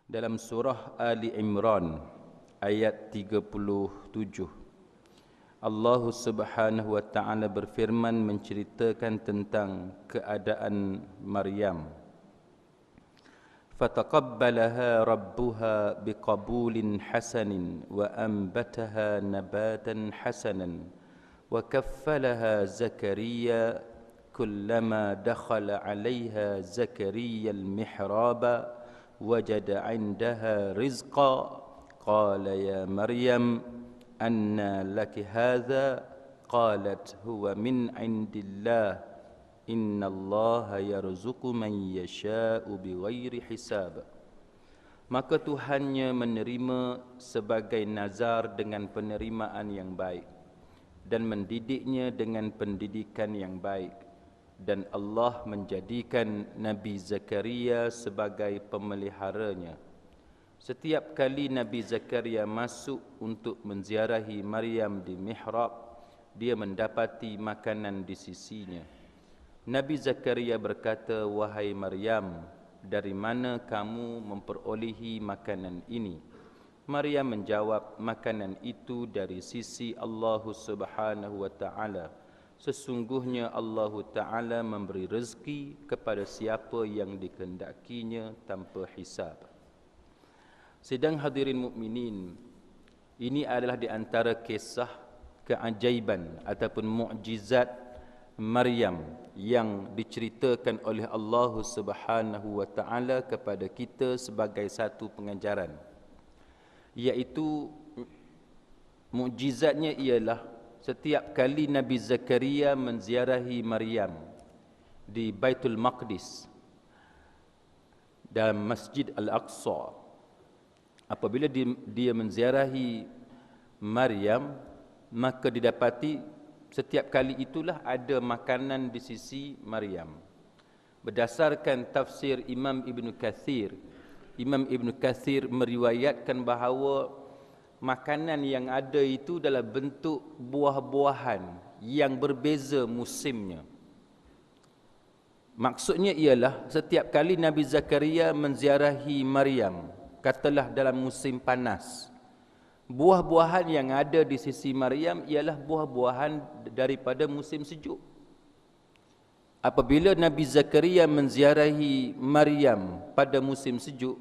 dalam surah Ali Imran ayat 37. Allah Subhanahu wa taala berfirman menceritakan tentang keadaan Maryam. Fataqabbalaha rabbuha biqabulin hasanin wa anbataha nabatan hasanan wa kaffalaha Zakaria kullama dakhala 'alayha Zakaria al-mihraba wajada 'indaha rizqa qala ya Maryam anna laki hadha qalat huwa min 'indillah innallaha yarzuqu man yasha'u bighairi hisab. Maka Tuhannya menerima sebagai nazar dengan penerimaan yang baik dan mendidiknya dengan pendidikan yang baik, dan Allah menjadikan Nabi Zakaria sebagai pemeliharanya. Setiap kali Nabi Zakaria masuk untuk menziarahi Maryam di mihrab, dia mendapati makanan di sisinya. Nabi Zakaria berkata, "Wahai Maryam, dari mana kamu memperolehi makanan ini?" Maryam menjawab, "Makanan itu dari sisi Allah Subhanahu wa taala. Sesungguhnya Allah Ta'ala memberi rezeki kepada siapa yang dikehendakinya tanpa hisab." Sidang hadirin mukminin, ini adalah di antara kisah keajaiban ataupun mukjizat Maryam yang diceritakan oleh Allah Subhanahu wa taala kepada kita sebagai satu pengajaran, iaitu mukjizatnya ialah setiap kali Nabi Zakaria menziarahi Maryam di Baitul Maqdis dalam Masjid Al-Aqsa, apabila dia menziarahi Maryam, maka didapati setiap kali itulah ada makanan di sisi Maryam. Berdasarkan tafsir Imam Ibn Kathir, Imam Ibn Kathir meriwayatkan bahawa makanan yang ada itu dalam bentuk buah-buahan yang berbeza musimnya. Maksudnya ialah setiap kali Nabi Zakaria menziarahi Maryam, katalah dalam musim panas, buah-buahan yang ada di sisi Maryam ialah buah-buahan daripada musim sejuk. Apabila Nabi Zakaria menziarahi Maryam pada musim sejuk,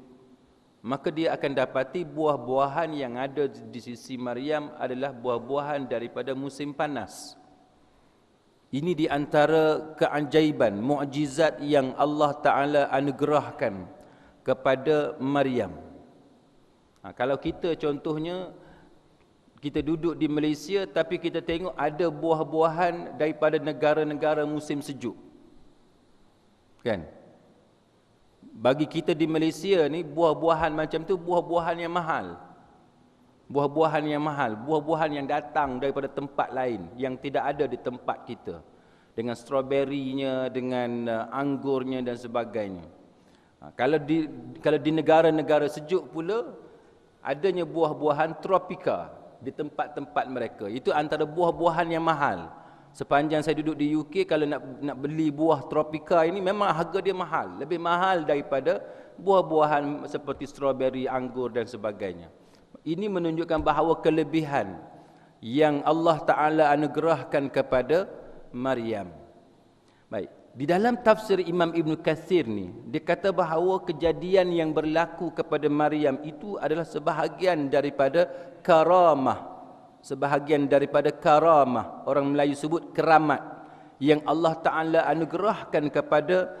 maka dia akan dapati buah-buahan yang ada di sisi Maryam adalah buah-buahan daripada musim panas. Ini di antara keajaiban, mukjizat yang Allah Ta'ala anugerahkan kepada Maryam. Kalau kita contohnya, kita duduk di Malaysia tapi kita tengok ada buah-buahan daripada negara-negara musim sejuk, kan? Bagi kita di Malaysia ni, buah-buahan macam tu buah-buahan yang mahal. Buah-buahan yang mahal, buah-buahan yang datang daripada tempat lain yang tidak ada di tempat kita, dengan stroberinya, dengan anggurnya dan sebagainya. Kalau di negara-negara sejuk pula, adanya buah-buahan tropika di tempat-tempat mereka. Itu antara buah-buahan yang mahal. Sepanjang saya duduk di UK, kalau nak beli buah tropika ini, memang harga dia mahal. Lebih mahal daripada buah-buahan seperti stroberi, anggur dan sebagainya. Ini menunjukkan bahawa kelebihan yang Allah Ta'ala anugerahkan kepada Maryam. Baik. Di dalam tafsir Imam Ibn Kathir ni, dia kata bahawa kejadian yang berlaku kepada Maryam itu adalah sebahagian daripada karamah. Sebahagian daripada karamah, orang Melayu sebut keramat, yang Allah Ta'ala anugerahkan kepada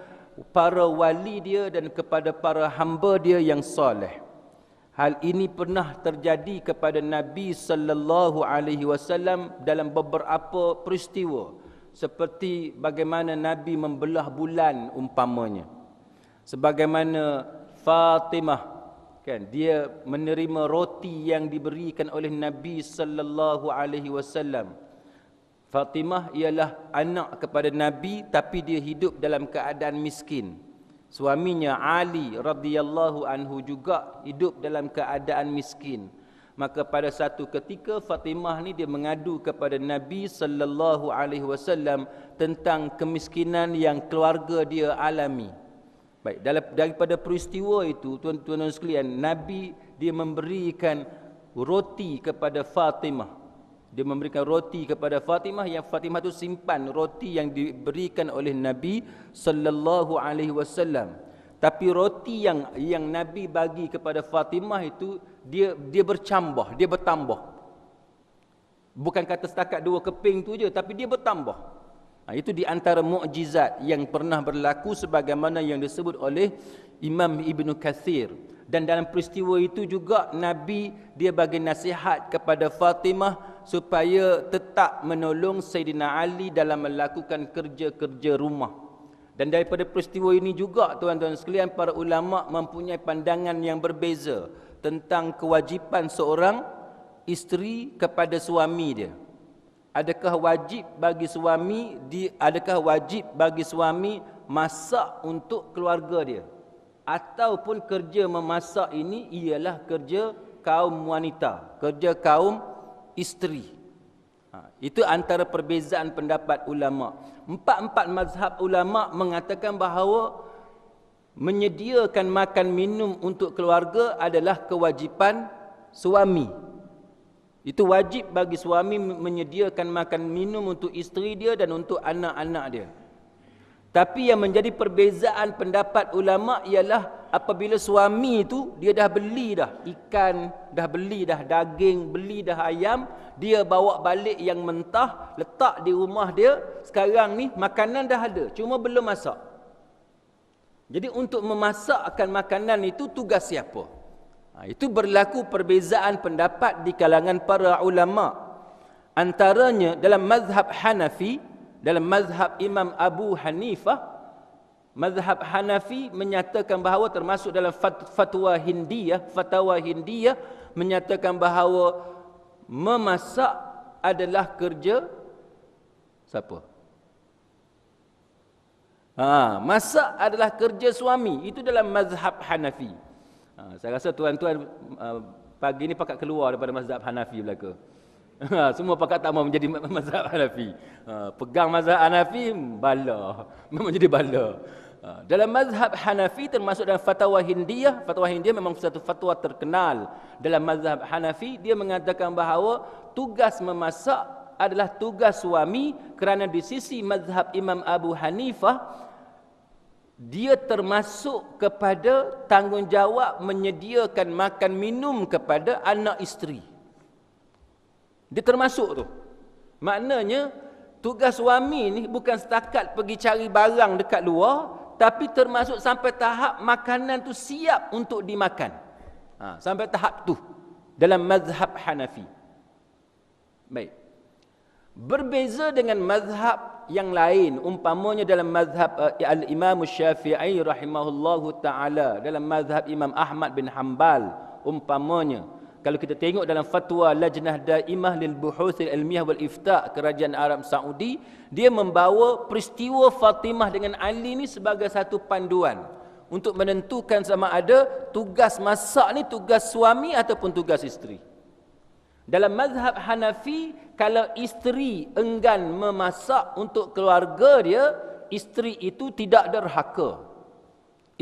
para wali dia dan kepada para hamba dia yang soleh. Hal ini pernah terjadi kepada Nabi sallallahu alaihi wasallam dalam beberapa peristiwa, seperti bagaimana Nabi membelah bulan umpamanya, sebagaimana Fatimah, kan, dia menerima roti yang diberikan oleh Nabi sallallahu alaihi wasallam. Fatimah ialah anak kepada Nabi tapi dia hidup dalam keadaan miskin. Suaminya Ali radhiyallahu anhu juga hidup dalam keadaan miskin. Maka pada satu ketika Fatimah ni dia mengadu kepada Nabi SAW tentang kemiskinan yang keluarga dia alami. Baik, daripada peristiwa itu, tuan-tuan sekalian, Nabi dia memberikan roti kepada Fatimah. Dia memberikan roti kepada Fatimah, yang Fatimah itu simpan roti yang diberikan oleh Nabi sallallahu alaihi wasallam. Tapi roti yang Nabi bagi kepada Fatimah itu dia bercambah, dia bertambah. Bukan kata setakat 2 keping tu je, tapi dia bertambah. Itu di antara mukjizat yang pernah berlaku sebagaimana yang disebut oleh Imam Ibn Kathir. Dan dalam peristiwa itu juga Nabi dia bagi nasihat kepada Fatimah supaya tetap menolong Sayyidina Ali dalam melakukan kerja-kerja rumah. Dan daripada peristiwa ini juga tuan-tuan sekalian, para ulama mempunyai pandangan yang berbeza tentang kewajipan seorang isteri kepada suami dia. Adakah wajib bagi suami masak untuk keluarga dia, ataupun kerja memasak ini ialah kerja kaum wanita, kerja kaum isteri. Itu antara perbezaan pendapat ulama. Empat mazhab ulama mengatakan bahawa menyediakan makan minum untuk keluarga adalah kewajipan suami. Itu wajib bagi suami menyediakan makan minum untuk isteri dia dan untuk anak-anak dia. Tapi yang menjadi perbezaan pendapat ulama ialah apabila suami itu dia dah beli dah ikan, dah beli dah daging, beli dah ayam, dia bawa balik yang mentah, letak di rumah dia. Sekarang ni makanan dah ada, cuma belum masak. Jadi untuk memasakkan makanan itu tugas siapa? Itu berlaku perbezaan pendapat di kalangan para ulama. Antaranya dalam mazhab Hanafi, dalam mazhab Imam Abu Hanifah, mazhab Hanafi menyatakan bahawa termasuk dalam fatwa Hindiyah menyatakan bahawa memasak adalah kerja siapa? Masak adalah kerja suami. Itu dalam mazhab Hanafi. Saya rasa tuan-tuan pagi ni pakat keluar daripada mazhab Hanafi belaka. Semua pakat tak mau menjadi mazhab Hanafi. Pegang mazhab Hanafi, bala. Memang jadi bala. Dalam mazhab Hanafi termasuk dalam fatwa Hindiyah memang satu fatwa terkenal. Dalam mazhab Hanafi dia mengatakan bahawa tugas memasak adalah tugas suami, kerana di sisi mazhab Imam Abu Hanifah dia termasuk kepada tanggungjawab menyediakan makan minum kepada anak isteri. Dia termasuk tu. Maknanya tugas suami ni bukan setakat pergi cari barang dekat luar, tapi termasuk sampai tahap makanan tu siap untuk dimakan. Sampai tahap tu dalam mazhab Hanafi. Baik. Berbeza dengan mazhab yang lain, umpamanya dalam mazhab al-Imam Syafi'i rahimahullahu ta'ala, dalam mazhab Imam Ahmad bin Hanbal umpamanya. Kalau kita tengok dalam fatwa Lajnah Daimah lil Buhuth al-Ilmiyah wal Ifta' Kerajaan Arab Saudi, dia membawa peristiwa Fatimah dengan Ali ni sebagai satu panduan untuk menentukan sama ada tugas masak ni tugas suami ataupun tugas isteri. Dalam mazhab Hanafi, kalau isteri enggan memasak untuk keluarga dia, isteri itu tidak derhaka.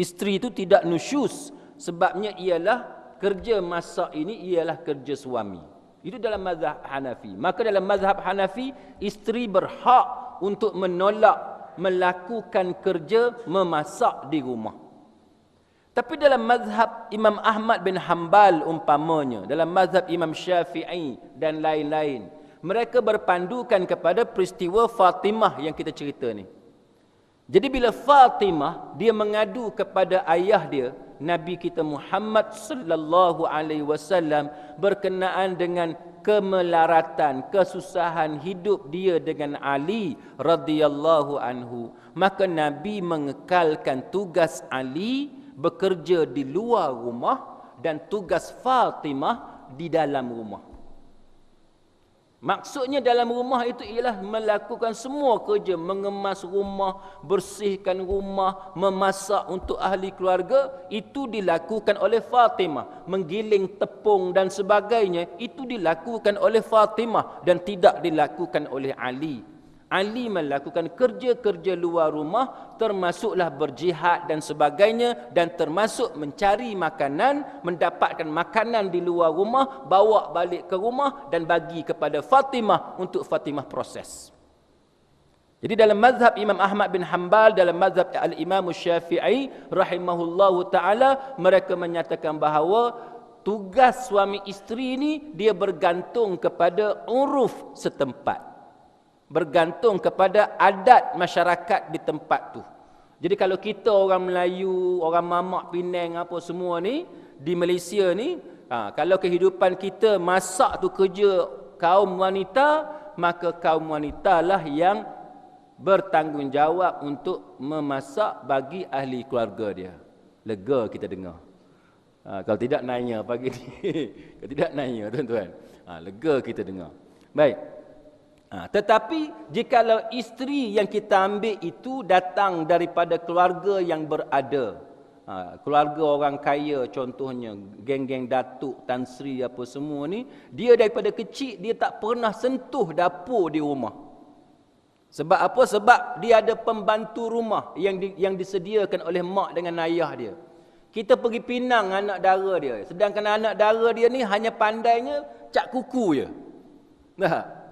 Isteri itu tidak nusyus. Sebabnya ialah kerja masak ini ialah kerja suami. Itu dalam mazhab Hanafi. Maka dalam mazhab Hanafi, isteri berhak untuk menolak melakukan kerja memasak di rumah. Tapi dalam mazhab Imam Ahmad bin Hanbal umpamanya, dalam mazhab Imam Syafi'i dan lain-lain, mereka berpandukan kepada peristiwa Fatimah yang kita cerita ni. Jadi bila Fatimah dia mengadu kepada ayah dia, Nabi kita Muhammad sallallahu alaihi wasallam, berkenaan dengan kemelaratan, kesusahan hidup dia dengan Ali radhiyallahu anhu, maka Nabi mengekalkan tugas Ali bekerja di luar rumah dan tugas Fatimah di dalam rumah. Maksudnya dalam rumah itu ialah melakukan semua kerja, mengemas rumah, bersihkan rumah, memasak untuk ahli keluarga, itu dilakukan oleh Fatimah. Menggiling tepung dan sebagainya, itu dilakukan oleh Fatimah dan tidak dilakukan oleh Ali. Ali melakukan kerja-kerja luar rumah, termasuklah berjihad dan sebagainya, dan termasuk mencari makanan, mendapatkan makanan di luar rumah, bawa balik ke rumah dan bagi kepada Fatimah untuk Fatimah proses. Jadi dalam mazhab Imam Ahmad bin Hanbal, dalam mazhab Al-Imam Syafi'i rahimahullahu ta'ala, mereka menyatakan bahawa tugas suami isteri ni dia bergantung kepada uruf setempat, bergantung kepada adat masyarakat di tempat tu. Jadi kalau kita orang Melayu, orang Mamak, Penang apa semua ni di Malaysia ni, kalau kehidupan kita masak tu kerja kaum wanita, maka kaum wanita lah yang bertanggungjawab untuk memasak bagi ahli keluarga dia. Lega kita dengar. Kalau tidak nanya pagi ni. Kalau tidak nanya tuan-tuan. Lega kita dengar. Baik. Tetapi jikalau isteri yang kita ambil itu datang daripada keluarga yang berada, keluarga orang kaya contohnya, geng-geng datuk, Tan Sri apa semua ni, dia daripada kecil dia tak pernah sentuh dapur di rumah. Sebab apa? Sebab dia ada pembantu rumah yang disediakan oleh mak dengan ayah dia. Kita pergi pinang anak dara dia, sedangkan anak dara dia ni hanya pandainya cak kuku je.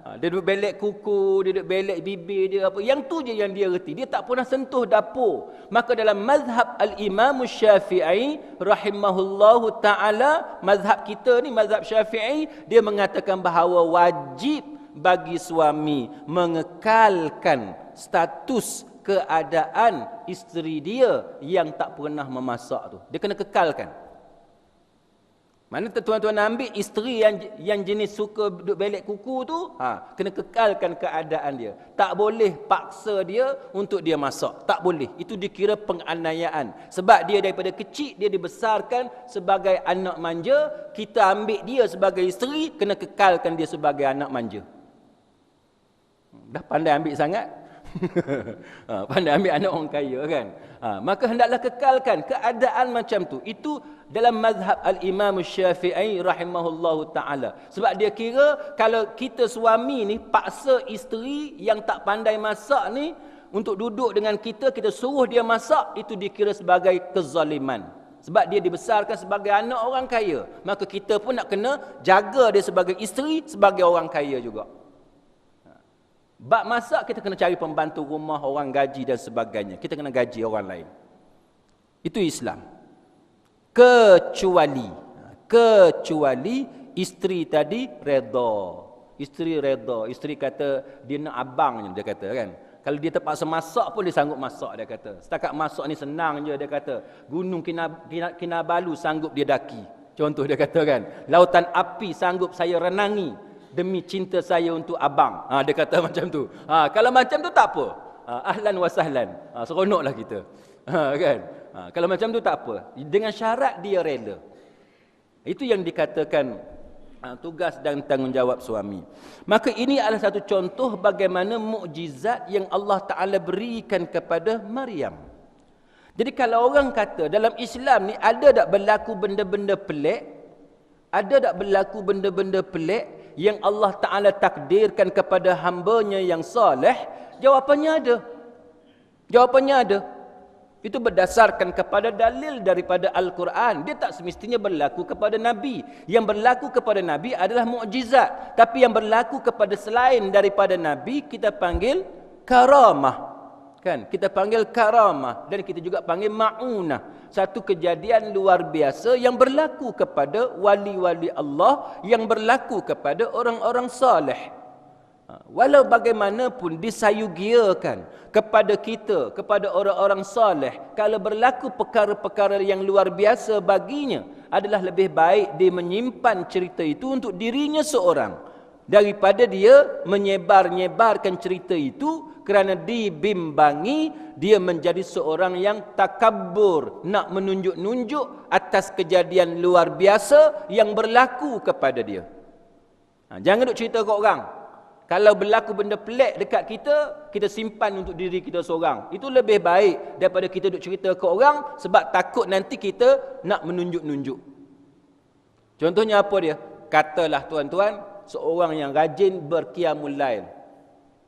Dia duduk belek kuku, dia duduk belek bibir dia apa. Yang tu je yang dia reti. Dia tak pernah sentuh dapur. Maka dalam mazhab Al-Imam Syafi'i rahimahullahu ta'ala, mazhab kita ni, mazhab Syafi'i, dia mengatakan bahawa wajib bagi suami mengekalkan status keadaan isteri dia yang tak pernah memasak tu. Dia kena kekalkan. Mana tuan-tuan ambil isteri yang jenis suka duduk belek kuku tu, kena kekalkan keadaan dia. Tak boleh paksa dia untuk dia masak. Tak boleh. Itu dikira penganiayaan. Sebab dia daripada kecil dia dibesarkan sebagai anak manja, kita ambil dia sebagai isteri, kena kekalkan dia sebagai anak manja. Dah pandai ambil sangat. Pandai ambil anak orang kaya kan. Maka hendaklah kekalkan keadaan macam tu. Itu dalam mazhab Al-Imam Syafi'i rahimahullahu ta'ala. Sebab dia kira kalau kita suami ni paksa isteri yang tak pandai masak ni untuk duduk dengan kita, kita suruh dia masak, itu dikira sebagai kezaliman. Sebab dia dibesarkan sebagai anak orang kaya. Maka kita pun nak kena jaga dia sebagai isteri, sebagai orang kaya juga. Bab masak kita kena cari pembantu rumah, orang gaji dan sebagainya. Kita kena gaji orang lain. Itu Islam. Kecuali isteri tadi redha. Isteri redha. Isteri kata dia nak abangnya, dia kata kan. Kalau dia terpaksa masak pun dia sanggup masak, dia kata. Setakat masak ni senang je, dia kata. Gunung Kinabalu sanggup dia daki. Contoh dia kata kan. Lautan api sanggup saya renangi demi cinta saya untuk abang. Dia kata macam tu. Kalau macam tu tak apa. Ahlan wa sahlan. Seronoklah kita. Kan? Kalau macam tu tak apa. Dengan syarat dia rela. Itu yang dikatakan tugas dan tanggungjawab suami. Maka ini adalah satu contoh bagaimana mukjizat yang Allah Ta'ala berikan kepada Maryam. Jadi kalau orang kata dalam Islam ni ada tak berlaku benda-benda pelik? Ada tak berlaku benda-benda pelik yang Allah Ta'ala takdirkan kepada hambanya yang saleh? Jawapannya ada. Jawapannya ada. Itu berdasarkan kepada dalil daripada Al-Quran. Dia tak semestinya berlaku kepada Nabi. Yang berlaku kepada Nabi adalah mukjizat. Tapi yang berlaku kepada selain daripada Nabi, kita panggil karamah. Kan? Kita panggil karamah. Dan kita juga panggil ma'unah. Satu kejadian luar biasa yang berlaku kepada wali-wali Allah, yang berlaku kepada orang-orang saleh. Walau bagaimanapun disayugiakan kepada kita, kepada orang-orang saleh, kalau berlaku perkara-perkara yang luar biasa baginya, adalah lebih baik dia menyimpan cerita itu untuk dirinya seorang, daripada dia menyebar-nyebarkan cerita itu kerana dibimbangi dia menjadi seorang yang takabur, nak menunjuk-nunjuk atas kejadian luar biasa yang berlaku kepada dia. Jangan duk cerita ke orang. Kalau berlaku benda pelik dekat kita, kita simpan untuk diri kita seorang. Itu lebih baik daripada kita duk cerita ke orang, sebab takut nanti kita nak menunjuk-nunjuk. Contohnya apa dia? Katalah tuan-tuan, seorang yang rajin berqiyamul lail.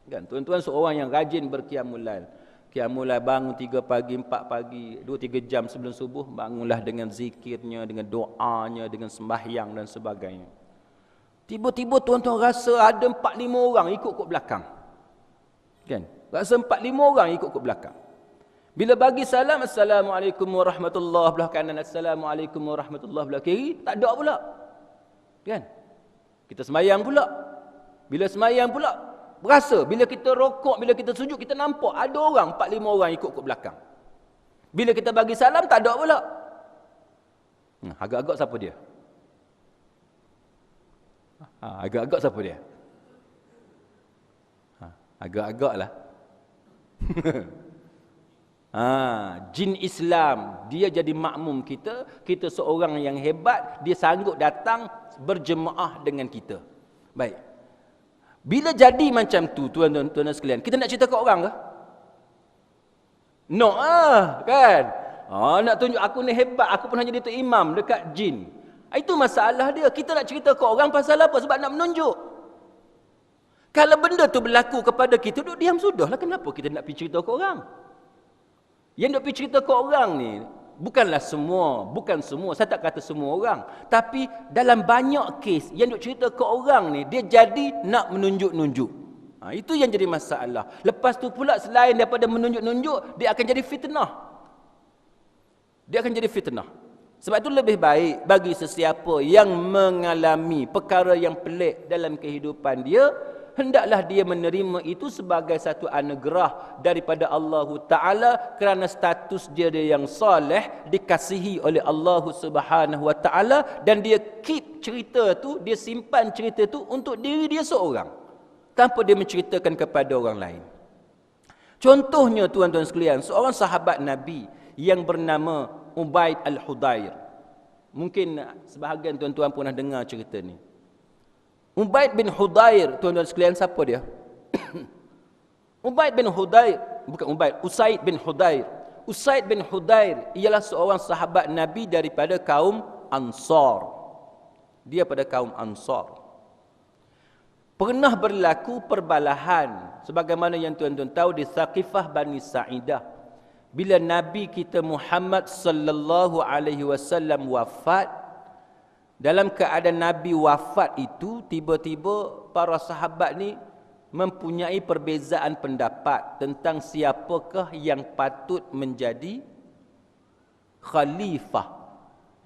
Kan tuan-tuan seorang yang rajin berqiyamul lail. Qiyamul lail bangun 3 pagi, 4 pagi, 2-3 jam sebelum subuh, bangunlah dengan zikirnya, dengan doanya, dengan sembahyang dan sebagainya. Tiba-tiba tuan-tuan rasa ada 4-5 orang ikut kat belakang. Kan? Rasa 4-5 orang ikut kat belakang. Bila bagi salam, Assalamualaikum warahmatullahi belah kanan, Assalamualaikum warahmatullahi belah kiri, tak ada pula. Kan? Kita sembahyang pula. Bila sembahyang pula, berasa bila kita rokok, bila kita sujud, kita nampak ada orang, 4-5 orang ikut kat belakang. Bila kita bagi salam, tak ada pula. Agak-agak siapa dia? Agak-agak siapa dia? Agak-agak lah. Jin Islam, dia jadi makmum kita. Kita seorang yang hebat, dia sanggup datang berjemaah dengan kita. Baik. Bila jadi macam tu, tuan-tuan sekalian, kita nak cerita ke orang ke? No kan? Nak tunjuk aku ni hebat, aku pernah jadi tu imam dekat jin. Itu masalah dia. Kita nak cerita ke orang pasal apa? Sebab nak menunjuk. Kalau benda tu berlaku kepada kita, duduk diam sudahlah. Kenapa kita nak pergi cerita ke orang? Yang nak pergi cerita ke orang ni, bukanlah semua, bukan semua, saya tak kata semua orang. Tapi dalam banyak kes, yang nak cerita ke orang ni, dia jadi nak menunjuk-nunjuk. Itu yang jadi masalah. Lepas tu pula, selain daripada menunjuk-nunjuk, dia akan jadi fitnah. Dia akan jadi fitnah. Sebab itu lebih baik bagi sesiapa yang mengalami perkara yang pelik dalam kehidupan dia, hendaklah dia menerima itu sebagai satu anugerah daripada Allah Ta'ala, kerana status dia yang soleh, dikasihi oleh Allah Subhanahu Wa Ta'ala, dan dia keep cerita tu, dia simpan cerita tu untuk diri dia seorang, tanpa dia menceritakan kepada orang lain. Contohnya tuan-tuan sekalian, seorang sahabat Nabi yang bernama Ubaid Al-Hudair. Mungkin sebahagian tuan-tuan pernah dengar cerita ni. Ubaid bin Hudair, tuan-tuan sekalian, siapa dia? Ubaid bin Hudair, bukan Ubaid, Usaid bin Hudair. Usaid bin Hudair ialah seorang sahabat Nabi daripada kaum Ansar. Dia pada kaum Ansar. Pernah berlaku perbalahan, sebagaimana yang tuan-tuan tahu, di Thaqifah Bani Sa'idah. Bila Nabi kita Muhammad sallallahu alaihi wasallam wafat, dalam keadaan Nabi wafat itu, tiba-tiba para sahabat ni mempunyai perbezaan pendapat tentang siapakah yang patut menjadi khalifah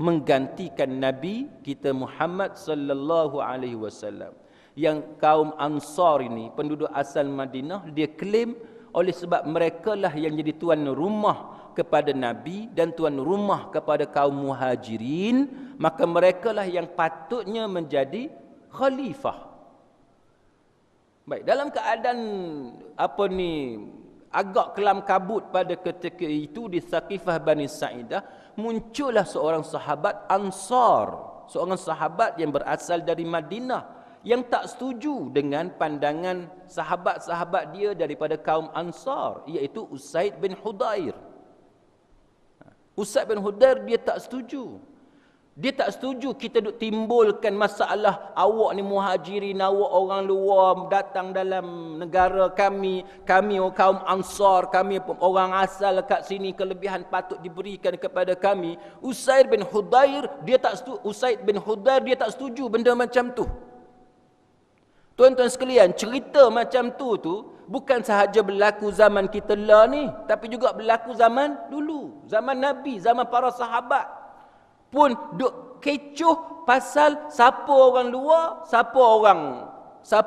menggantikan Nabi kita Muhammad sallallahu alaihi wasallam. Yang kaum Ansar ini, penduduk asal Madinah, dia claim oleh sebab mereka lah yang jadi tuan rumah kepada Nabi dan tuan rumah kepada kaum Muhajirin, maka mereka lah yang patutnya menjadi khalifah. Baik, dalam keadaan agak kelam kabut pada ketika itu di Thaqifah Bani Sa'idah, muncullah seorang sahabat Ansar, seorang sahabat yang berasal dari Madinah, yang tak setuju dengan pandangan sahabat-sahabat dia daripada kaum Ansar, iaitu Usaid bin Hudair. Usaid bin Hudair dia tak setuju. Dia tak setuju kita duk timbulkan masalah awak ni Muhajirin, awak orang luar datang dalam negara kami kaum Ansar, kami orang asal kat sini, kelebihan patut diberikan kepada kami. Usaid bin Hudair dia tak setuju benda macam tu. Tuan-tuan sekalian, cerita macam tu bukan sahaja berlaku zaman kita lah ni, tapi juga berlaku zaman dulu, zaman Nabi, zaman para sahabat. Pun duk kecoh pasal siapa orang luar, siapa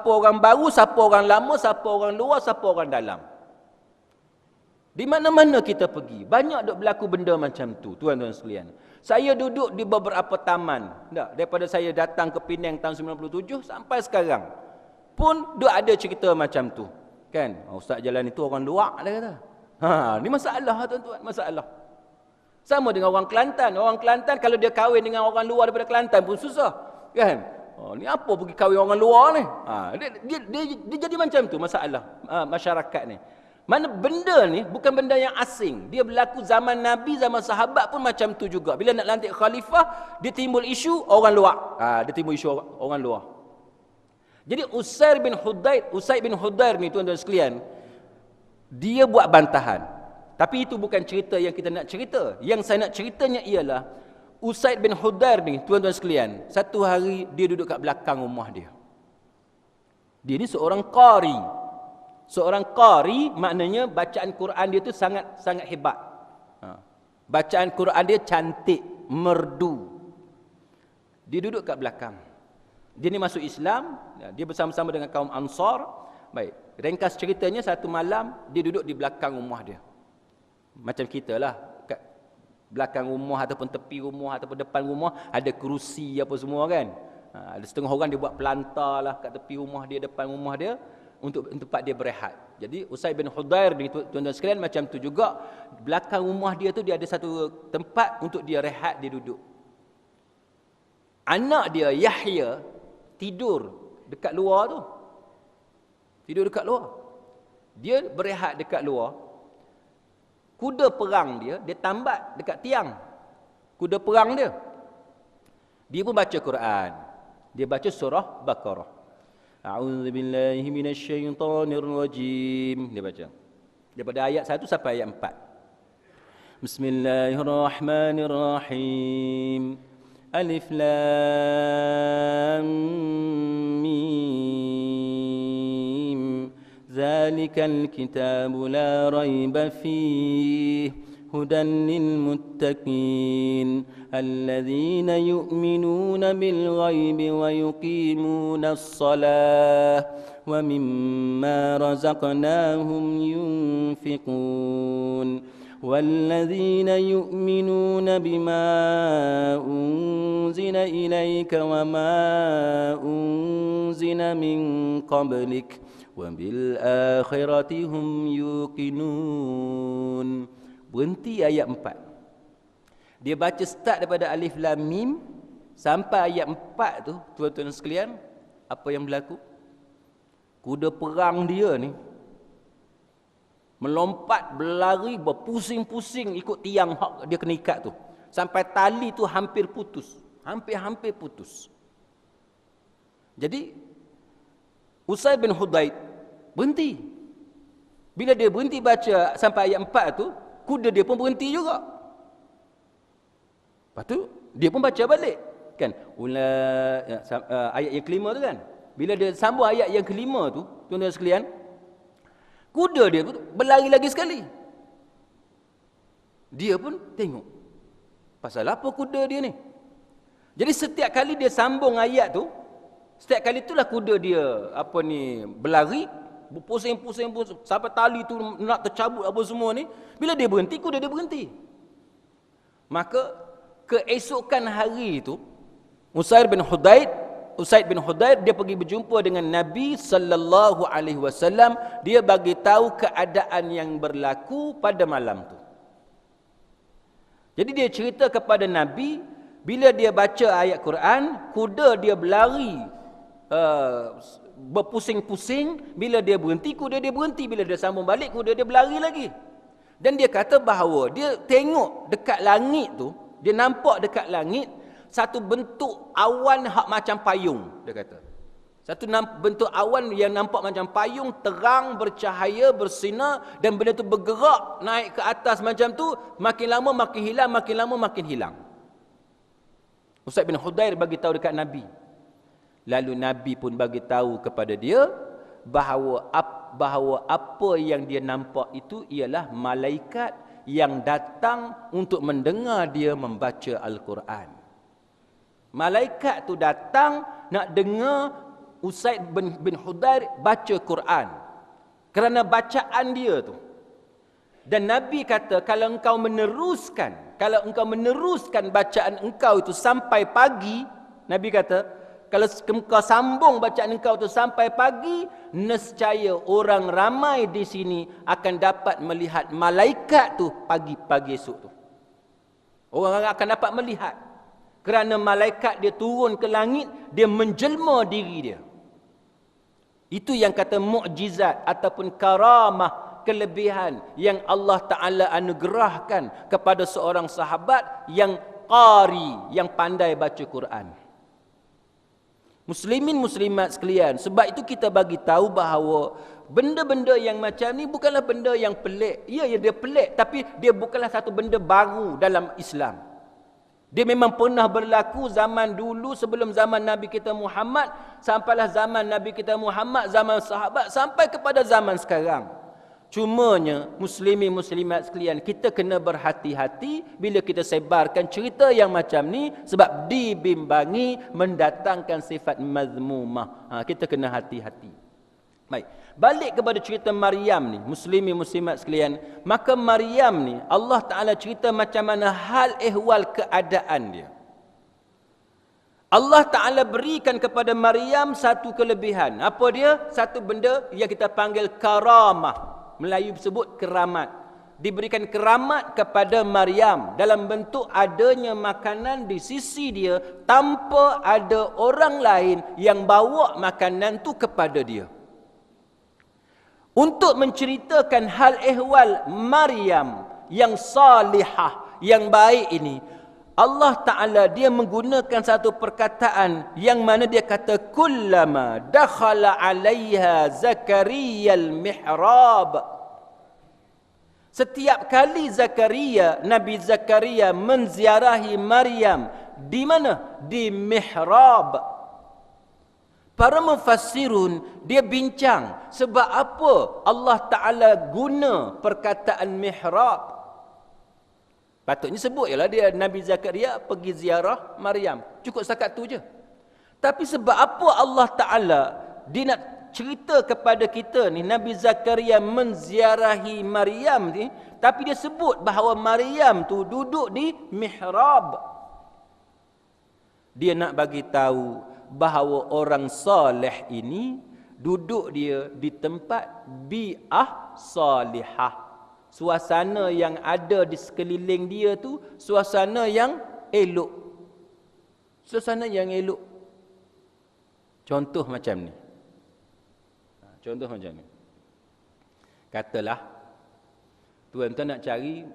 orang baru, siapa orang lama, siapa orang luar, siapa orang dalam. Di mana-mana kita pergi, banyak duk berlaku benda macam tu, tuan-tuan sekalian. Saya duduk di beberapa taman, daripada saya datang ke Penang tahun 97 sampai sekarang, pun duk ada cerita macam tu. Kan? Ustaz jalan itu orang luar, dia kata. Ni masalah tuan-tuan, masalah. Sama dengan orang Kelantan. Orang Kelantan kalau dia kahwin dengan orang luar daripada Kelantan pun susah. Kan? Ni apa pergi kahwin orang luar ni? Dia jadi macam tu masalah masyarakat ni. Mana benda ni bukan benda yang asing. Dia berlaku zaman Nabi, zaman sahabat pun macam tu juga. Bila nak lantik khalifah, dia timbul isu orang luar. Dia timbul isu orang luar. Jadi Usaid bin Hudair ni tuan-tuan sekalian, dia buat bantahan. Tapi itu bukan cerita yang kita nak cerita. Yang saya nak ceritanya ialah Usaid bin Hudair ni tuan-tuan sekalian, satu hari dia duduk kat belakang rumah dia. Dia ni seorang qari. Seorang qari maknanya bacaan Quran dia tu sangat hebat. Bacaan Quran dia cantik, merdu. Dia duduk kat belakang. Dia ni masuk Islam, dia bersama-sama dengan kaum Ansar. Baik, ringkas ceritanya, satu malam dia duduk di belakang rumah dia. Macam kita lah, kat belakang rumah ataupun tepi rumah ataupun depan rumah ada kerusi apa semua kan. Ada setengah orang dia buat pelantar lah kat tepi rumah dia, depan rumah dia, untuk tempat dia berehat. Jadi Usaid bin Hudair ni tuan-tuan sekalian macam tu juga. Belakang rumah dia tu dia ada satu tempat untuk dia rehat, dia duduk. Anak dia Yahya tidur dekat luar tu. Tidur dekat luar. Dia berehat dekat luar. Kuda perang dia tambat dekat tiang. Kuda perang dia. Dia pun baca Quran. Dia baca surah Baqarah. A'udzubillahi minasyaitonirrajim. Dia baca. Daripada ayat 1 sampai ayat 4. Bismillahirrahmanirrahim. Alif Lam Mim. Zalikal kitabu la raiba fihi. هدى للمتقين الذين يؤمنون بالغيب ويقيمون الصلاة ومما رزقناهم ينفقون والذين يؤمنون بما أنزل إليك وما أنزل من قبلك وبالآخرة هم يوقنون. Berhenti ayat 4. Dia baca start daripada Alif Lam Mim sampai ayat 4 tu, tuan-tuan sekalian, apa yang berlaku? Kuda perang dia ni melompat, berlari, berpusing-pusing ikut tiang hak dia kena ikat tu. Sampai tali tu hampir putus. Hampir-hampir putus. Jadi Usaid bin Hudair berhenti. Bila dia berhenti baca sampai ayat 4 tu, kuda dia pun berhenti juga. Lepas tu dia pun baca balik kan. Ayat yang kelima tu kan. Bila dia sambung ayat yang kelima tu, tuan-tuan sekalian, kuda dia tu berlari lagi sekali. Dia pun tengok, pasal apa kuda dia ni? Jadi setiap kali dia sambung ayat tu, setiap kali itulah kuda dia berlari, berpusing-pusing sampai tali tu nak tercabut apa semua ni. Bila dia berhenti, kuda dia berhenti. Maka keesokan hari itu Usaid bin Hudair dia pergi berjumpa dengan Nabi sallallahu alaihi wasallam. Dia bagi tahu keadaan yang berlaku pada malam tu. Jadi dia cerita kepada Nabi, bila dia baca ayat Quran, kuda dia berlari berpusing-pusing. Bila dia berhenti, kuda dia berhenti. Bila dia sambung balik, kuda dia berlari lagi. Dan dia kata bahawa dia tengok dekat langit tu, dia nampak dekat langit satu bentuk awan hak macam payung, dia kata. Satu bentuk awan yang nampak macam payung, terang, bercahaya, bersinar, dan benda tu bergerak naik ke atas macam tu, makin lama makin hilang, makin lama makin hilang. Usaid bin Hudair bagi tahu dekat Nabi. Lalu Nabi pun bagi tahu kepada dia bahawa apa yang dia nampak itu ialah malaikat yang datang untuk mendengar dia membaca Al-Quran. Malaikat tu datang nak dengar Usaid bin Hudair baca Quran kerana bacaan dia tu. Dan Nabi kata, kalau engkau meneruskan bacaan engkau itu sampai pagi, Nabi kata, kalau engkau sambung bacaan engkau itu sampai pagi, nescaya orang ramai di sini akan dapat melihat malaikat tu pagi-pagi esok tu. Orang akan dapat melihat. Kerana malaikat dia turun ke langit, dia menjelma diri dia. Itu yang kata mukjizat ataupun karamah, kelebihan yang Allah Ta'ala anugerahkan kepada seorang sahabat yang qari, yang pandai baca Quran. Muslimin muslimat sekalian, sebab itu kita bagi tahu bahawa benda-benda yang macam ni bukanlah benda yang pelik. Ya, dia pelik, tapi dia bukanlah satu benda baru dalam Islam. Dia memang pernah berlaku zaman dulu sebelum zaman Nabi kita Muhammad, sampailah zaman Nabi kita Muhammad, zaman sahabat, sampai kepada zaman sekarang. Cumanya muslimin muslimat sekalian, kita kena berhati-hati bila kita sebarkan cerita yang macam ni, sebab dibimbangi mendatangkan sifat mazmumah. Kita kena hati-hati. Baik, balik kepada cerita Maryam ni, muslimin muslimat sekalian. Maka Maryam ni Allah Taala cerita macam mana hal ehwal keadaan dia. Allah Taala berikan kepada Maryam satu kelebihan. Apa dia? Satu benda yang kita panggil karamah. Melayu sebut keramat. Diberikan keramat kepada Maryam dalam bentuk adanya makanan di sisi dia tanpa ada orang lain yang bawa makanan tu kepada dia. Untuk menceritakan hal ehwal Maryam yang salihah, yang baik ini, Allah Ta'ala dia menggunakan satu perkataan yang mana dia kata kullama dakhala 'alaiha Zakaria al-mihrab. Setiap kali Nabi Zakaria menziarahi Maryam, di mana? Di mihrab. Para mufassirun dia bincang sebab apa Allah Ta'ala guna perkataan mihrab. Patutnya sebut ialah dia Nabi Zakaria pergi ziarah Maryam. Cukup setakat tu je. Tapi sebab apa Allah Ta'ala dia nak cerita kepada kita ni, Nabi Zakaria menziarahi Maryam ni, tapi dia sebut bahawa Maryam tu duduk di mihrab. Dia nak bagi tahu bahawa orang soleh ini duduk dia di tempat bi'ah salihah. Suasana yang ada di sekeliling dia tu suasana yang elok. Suasana yang elok. Contoh macam ni. Contoh macam ni. Katalah tuan-tuan nak cari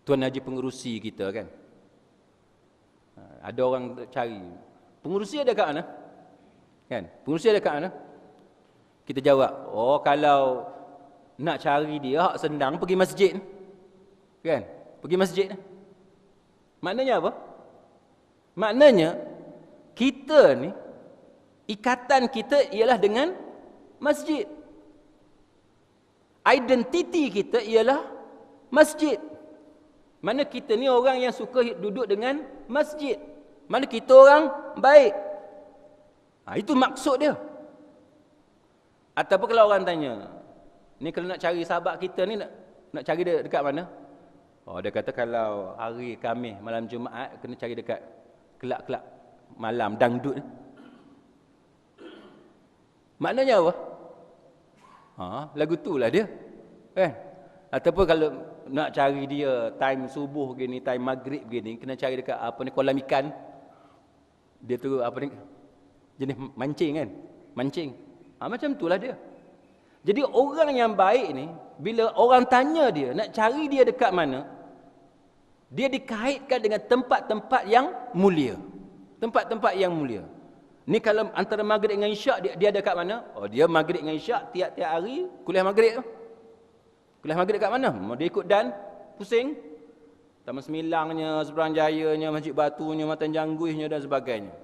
tuan haji pengurusi kita kan. Ada orang cari. Pengurusi ada kat mana? Kan? Pengurusi ada kat mana? Kita jawab, oh kalau nak cari dia hak senang pergi masjid. Kan? Pergi masjid. Maknanya apa? Maknanya kita ni ikatan kita ialah dengan masjid. Identiti kita ialah masjid. Mana kita ni orang yang suka duduk dengan masjid. Mana kita orang baik. Itu maksud dia. Ataupun kalau orang tanya, ni kalau nak cari sahabat kita ni nak cari dia dekat mana? Oh, dia kata kalau hari Khamis malam Jumaat kena cari dekat kelab-kelab malam dangdut. Maknanya apa? Lagu tu lah dia. Kan? Ataupun kalau nak cari dia time subuh gini, time maghrib gini, kena cari dekat apa ni, kolam ikan. Dia tu apa ni? Jenis mancing kan? Mancing. Macam itulah dia. Jadi orang yang baik ni, bila orang tanya dia, nak cari dia dekat mana, dia dikaitkan dengan tempat-tempat yang mulia. Tempat-tempat yang mulia. Ni kalau antara maghrib dengan isyak, dia ada kat mana? Oh, dia maghrib dengan isyak tiap-tiap hari kuliah maghrib tu. Kuliah maghrib kat mana? Dia ikut dan pusing. Taman Semilangnya, Seberang Jayanya, Masjid Batunya, Matan Jangguihnya dan sebagainya.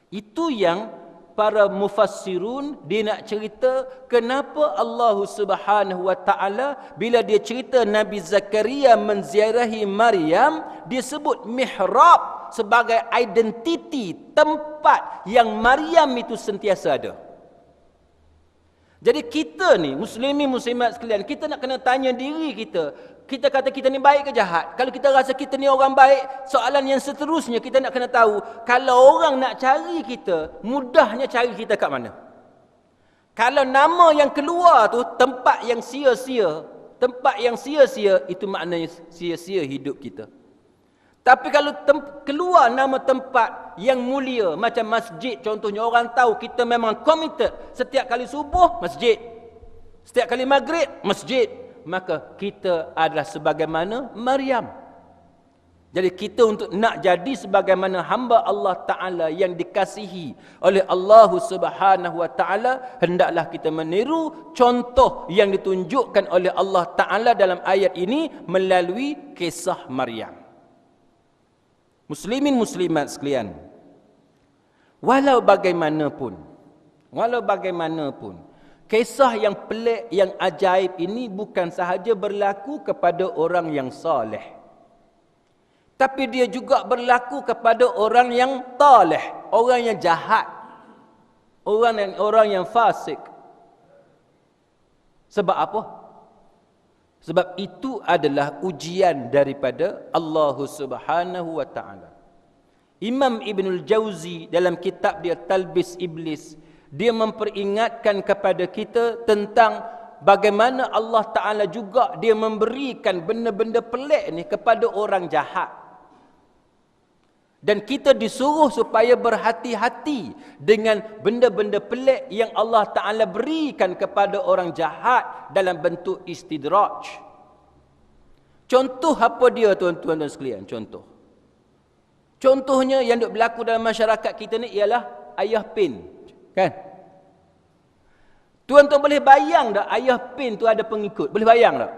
Itu yang para mufassirun dia nak cerita kenapa Allah Subhanahu wa taala bila dia cerita Nabi Zakaria menziarahi Maryam, dia sebut mihrab sebagai identiti tempat yang Maryam itu sentiasa ada. Jadi kita ni muslimin muslimat sekalian, kita nak kena tanya diri kita. Kita kata kita ni baik ke jahat? Kalau kita rasa kita ni orang baik, soalan yang seterusnya kita nak kena tahu, kalau orang nak cari kita, mudahnya cari kita kat mana? Kalau nama yang keluar tu tempat yang sia-sia, tempat yang sia-sia, itu maknanya sia-sia hidup kita. Tapi kalau keluar nama tempat yang mulia, macam masjid contohnya, orang tahu kita memang committed. Setiap kali subuh, masjid. Setiap kali maghrib, masjid. Maka kita adalah sebagaimana Maryam. Jadi kita untuk nak jadi sebagaimana hamba Allah Ta'ala yang dikasihi oleh Allah Subhanahu Wa Ta'ala, hendaklah kita meniru contoh yang ditunjukkan oleh Allah Ta'ala dalam ayat ini melalui kisah Maryam. Muslimin muslimat sekalian, walau bagaimanapun, kisah yang pelik, yang ajaib ini bukan sahaja berlaku kepada orang yang saleh, tapi dia juga berlaku kepada orang yang taleh, orang yang jahat, orang yang fasik. Sebab apa? Sebab itu adalah ujian daripada Allah Subhanahu Wa Ta'ala. Imam Ibnul Jauzi dalam kitab dia Talbis Iblis, dia memperingatkan kepada kita tentang bagaimana Allah Ta'ala juga dia memberikan benda-benda pelik ni kepada orang jahat. Dan kita disuruh supaya berhati-hati dengan benda-benda pelik yang Allah Ta'ala berikan kepada orang jahat dalam bentuk istidraj. Contoh apa dia tuan-tuan dan sekalian? Contohnya yang berlaku dalam masyarakat kita ni ialah ayah pin. Kan? Tuan-tuan boleh bayang tak ayah pin tu ada pengikut? Boleh bayang tak?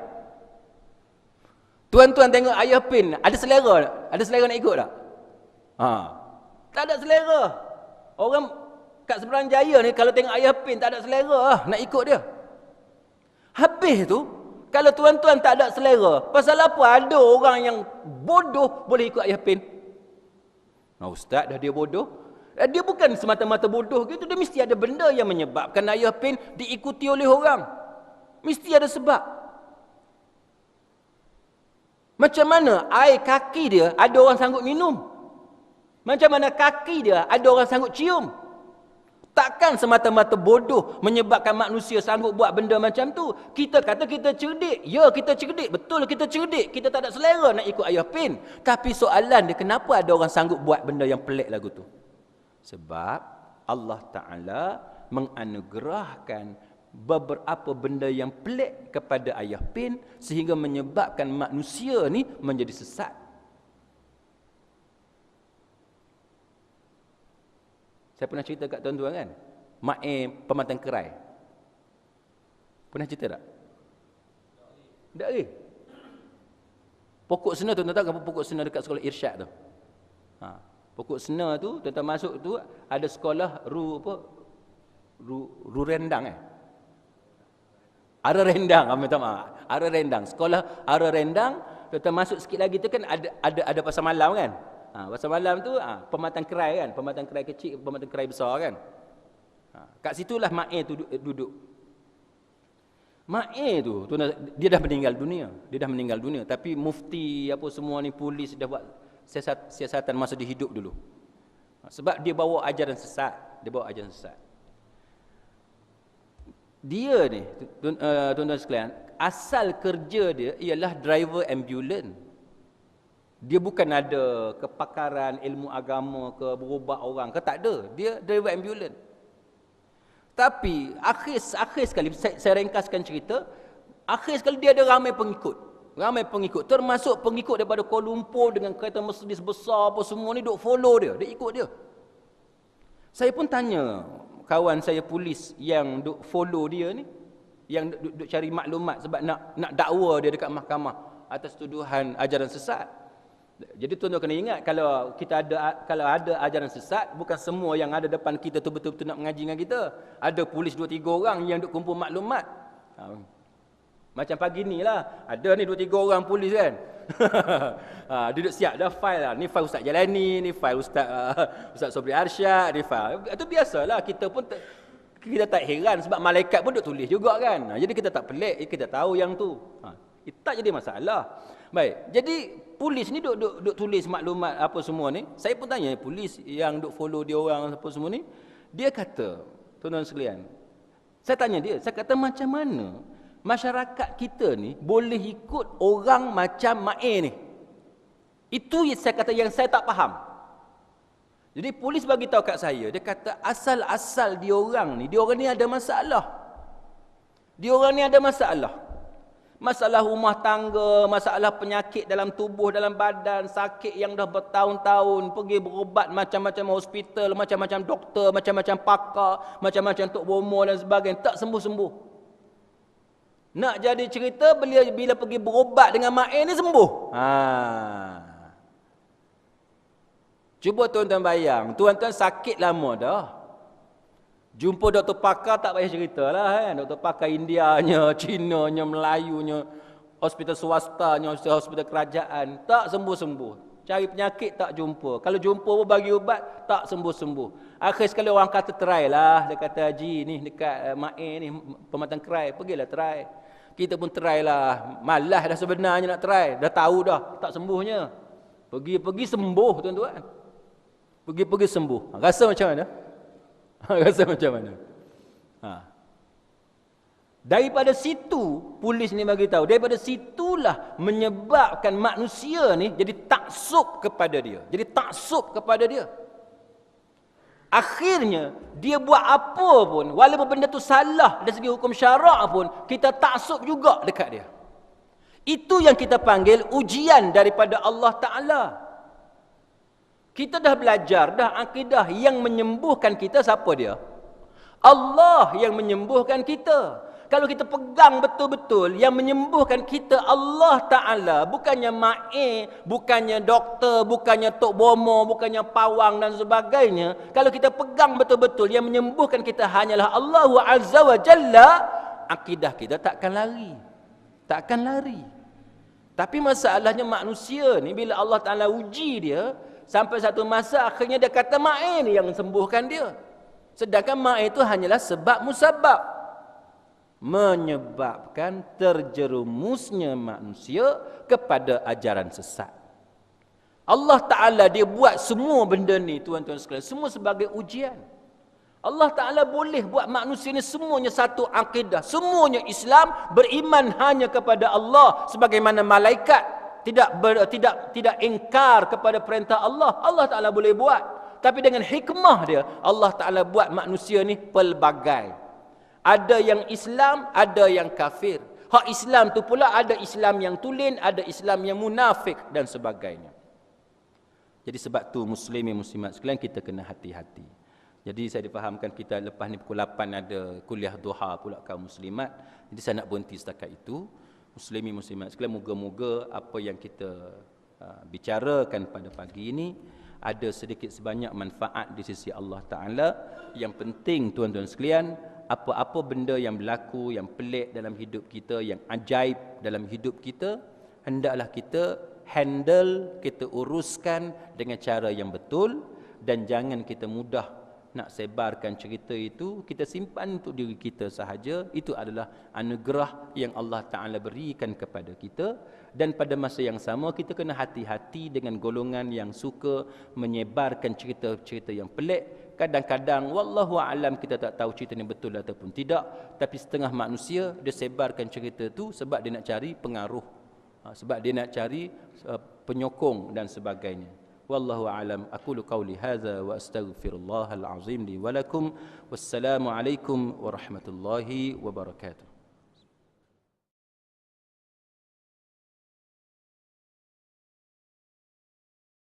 Tuan-tuan tengok ayah pin, ada selera tak? Ada selera nak ikut tak? Tak ada selera. Orang kat Seberang Jaya ni kalau tengok ayah pin tak ada selera nak ikut dia. Habis tu, kalau tuan-tuan tak ada selera, pasal apa ada orang yang bodoh boleh ikut ayah pin? Ustaz dah dia bodoh. Dia bukan semata-mata bodoh gitu, dia mesti ada benda yang menyebabkan ayah pin diikuti oleh orang. Mesti ada sebab. Macam mana air kaki dia ada orang sanggup minum? Macam mana kaki dia ada orang sanggup cium? Takkan semata-mata bodoh menyebabkan manusia sanggup buat benda macam tu. Kita kata kita cerdik. Ya, kita cerdik. Betul kita cerdik. Kita tak ada selera nak ikut ayah pin. Tapi soalan dia, kenapa ada orang sanggup buat benda yang pelik lagu tu? Sebab Allah Ta'ala menganugerahkan beberapa benda yang pelik kepada ayah pin sehingga menyebabkan manusia ni menjadi sesat. Saya pernah cerita kat tuan-tuan kan, Pematang Kerai. Pernah cerita tak? Tak ke? Pokok Sena, tuan-tuan tahu kan pokok Sena dekat sekolah Irsyad tu? Pokok Sena tu, tuan-tuan masuk tu ada sekolah Ru Rendang Ara Rendang, minta maaf. Ara Rendang, sekolah Ara Rendang. Tuan-tuan masuk sikit lagi tu kan ada pasar malam kan? Pasar malam tu Pematang Kerai kan, Pematang Kerai kecil, Pematang Kerai besar kan. Kat situlah Mak tu duduk. Mak tu dia dah meninggal dunia. Tapi mufti apa semua ni, polis dah buat siasatan masa dia hidup dulu. Sebab dia bawa ajaran sesat. Dia ni tuan-tuan sekalian, asal kerja dia ialah driver ambulan. Dia bukan ada kepakaran ilmu agama ke berubat orang ke, tak ada. Dia driver ambulan. Tapi akhir sekali saya ringkaskan cerita, akhir sekali dia ada ramai pengikut. Termasuk pengikut daripada Kuala Lumpur dengan kereta Mercedes besar apa semua ni duk follow dia ikut dia. Saya pun tanya kawan saya polis yang duk follow dia ni, yang duk cari maklumat sebab nak dakwa dia dekat mahkamah atas tuduhan ajaran sesat. Jadi tuan-tuan kena ingat, kalau ada ajaran sesat, bukan semua yang ada depan kita tu betul-betul nak mengaji dengan kita. Ada polis 2-3 orang yang duk kumpul maklumat. Macam pagi ni lah, ada ni 2-3 orang polis kan. Dia duduk siap dah file lah. Ni file Ustaz Jalani, ni file Ustaz Sobri Arsyad, ni file. Itu biasalah, kita pun kita tak heran sebab malaikat pun duk tulis juga kan. Jadi kita tak pelik, kita tahu yang tu. Tak jadi masalah. Baik, jadi polis ni duk tulis maklumat apa semua ni. Saya pun tanya polis yang duk follow dia orang apa semua ni. Dia kata, tuan-tuan sekalian, saya tanya dia, saya kata macam mana masyarakat kita ni boleh ikut orang macam Mak ni? Itu saya kata yang saya tak faham. Jadi polis bagi tahu kat saya, dia kata asal-asal dia orang ni ada masalah. Masalah rumah tangga, masalah penyakit dalam tubuh, dalam badan, sakit yang dah bertahun-tahun, pergi berubat macam-macam hospital, macam-macam doktor, macam-macam pakar, macam-macam tok bomo dan sebagainya, tak sembuh-sembuh. Nak jadi cerita, bila pergi berubat dengan mak ni sembuh. Cuba tuan-tuan bayang, tuan-tuan sakit lama dah. Jumpa doktor pakar tak payah ceritalah kan. Doktor pakar Indianya, Cinanya, Melayunya, hospital swastanya, hospital kerajaan, tak sembuh-sembuh. Cari penyakit tak jumpa. Kalau jumpa pun bagi ubat, tak sembuh-sembuh. Akhir sekali orang kata try lah. Dia kata, Haji ni dekat Ma'in ni, Pematang Kerai, pergilah try. Kita pun try lah. Malas dah sebenarnya nak try. Dah tahu dah, tak sembuhnya. Pergi-pergi sembuh tuan-tuan. Pergi-pergi sembuh. Rasa macam mana? Rasa macam mana? Daripada situ, polis ni bagi tahu, daripada situlah menyebabkan manusia ni jadi taksub kepada dia. Jadi taksub kepada dia. Akhirnya, dia buat apa pun, walaupun benda tu salah dari segi hukum syarak pun, kita taksub juga dekat dia. Itu yang kita panggil ujian daripada Allah Ta'ala. Kita dah belajar dah akidah yang menyembuhkan kita siapa dia? Allah yang menyembuhkan kita. Kalau kita pegang betul-betul yang menyembuhkan kita Allah Ta'ala, bukannya ma'e, bukannya doktor, bukannya tok bomo, bukannya pawang dan sebagainya. Kalau kita pegang betul-betul yang menyembuhkan kita hanyalah Allah Azza wa Jalla, akidah kita takkan lari. Takkan lari. Tapi masalahnya manusia ni bila Allah Ta'ala uji dia, sampai satu masa akhirnya dia kata ma'in yang sembuhkan dia. Sedangkan ma'in itu hanyalah sebab musabab. Menyebabkan terjerumusnya manusia kepada ajaran sesat. Allah Ta'ala dia buat semua benda ni tuan-tuan sekalian. Semua sebagai ujian. Allah Ta'ala boleh buat manusia ni semuanya satu akidah. Semuanya Islam, beriman hanya kepada Allah. Sebagaimana malaikat tidak ingkar kepada perintah Allah. Allah Ta'ala boleh buat. Tapi dengan hikmah dia, Allah Ta'ala buat manusia ni pelbagai. Ada yang Islam, ada yang kafir. Hak Islam tu pula ada Islam yang tulen, ada Islam yang munafik dan sebagainya. Jadi sebab tu muslimin muslimat sekalian kita kena hati-hati. Jadi saya difahamkan kita lepas ni pukul 8 ada kuliah duha pula kaum muslimat. Jadi saya nak berhenti setakat itu. Muslimin muslimat sekalian, moga-moga apa yang kita bicarakan pada pagi ini ada sedikit sebanyak manfaat di sisi Allah Ta'ala. Yang penting tuan-tuan sekalian, apa-apa benda yang berlaku, yang pelik dalam hidup kita, yang ajaib dalam hidup kita, hendaklah kita handle, kita uruskan dengan cara yang betul. Dan jangan kita mudah nak sebarkan cerita itu, kita simpan untuk diri kita sahaja. Itu adalah anugerah yang Allah Ta'ala berikan kepada kita. Dan pada masa yang sama, kita kena hati-hati dengan golongan yang suka menyebarkan cerita-cerita yang pelik. Kadang-kadang, wallahu a'lam, kita tak tahu cerita ni betul ataupun tidak. Tapi setengah manusia, dia sebarkan cerita tu sebab dia nak cari pengaruh. Sebab dia nak cari penyokong dan sebagainya. Wallahu a'lam. Aqulu qawli hadza wa astaghfirullahal azim li wa lakum. Wassalamu alaikum warahmatullahi wabarakatuh.